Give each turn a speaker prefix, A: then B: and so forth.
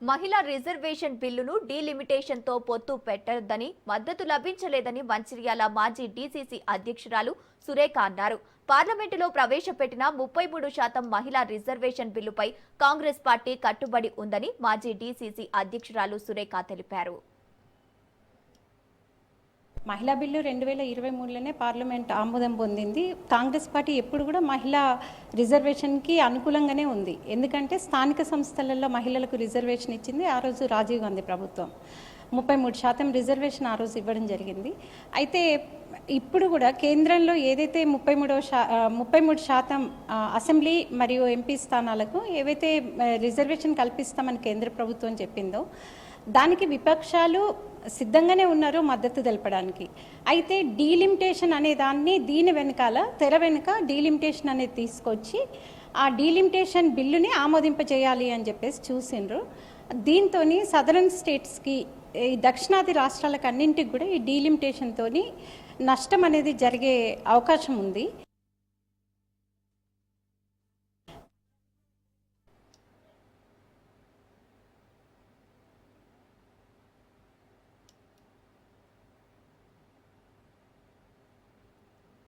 A: మహిళా రిజర్వేషన్ బిల్లును డీలిమిటేషన్తో పొత్తు పెట్టొద్దని మద్దతు లభించలేదని మంచిర్యాల మాజీ డీసీసీ అధ్యక్షురాలు సురేఖ అన్నారు. పార్లమెంటులో ప్రవేశపెట్టిన 33% మహిళా రిజర్వేషన్ బిల్లుపై కాంగ్రెస్ పార్టీ కట్టుబడి ఉందని మాజీ డీసీసీ అధ్యక్షురాలు సురేఖ తెలిపారు.
B: మహిళా బిల్లు 2023లోనే పార్లమెంట్ ఆమోదం పొందింది. కాంగ్రెస్ పార్టీ ఎప్పుడు కూడా మహిళా రిజర్వేషన్కి అనుకూలంగానే ఉంది. ఎందుకంటే స్థానిక సంస్థలలో మహిళలకు రిజర్వేషన్ ఇచ్చింది ఆ రోజు రాజీవ్ గాంధీ ప్రభుత్వం. 33% రిజర్వేషన్ ఆ రోజు ఇవ్వడం జరిగింది. అయితే ఇప్పుడు కూడా కేంద్రంలో ఏదైతే 33% అసెంబ్లీ మరియు ఎంపీ స్థానాలకు ఏవైతే రిజర్వేషన్ కల్పిస్తామని కేంద్ర ప్రభుత్వం చెప్పిందో దానికి విపక్షాలు సిద్ధంగానే ఉన్నారు మద్దతు తెలపడానికి. అయితే డీలిమిటేషన్ అనే దాన్ని దీని వెనకాల తెర వెనుక డీలిమిటేషన్ అనేది తీసుకొచ్చి ఆ డీలిమిటేషన్ బిల్లుని ఆమోదింపజేయాలి అని చెప్పేసి చూసిండ్రు. దీంతో సదరన్ స్టేట్స్కి ఈ దక్షిణాది రాష్ట్రాలకు అన్నింటికి కూడా ఈ డీలిమిటేషన్తో నష్టం అనేది జరిగే అవకాశం ఉంది.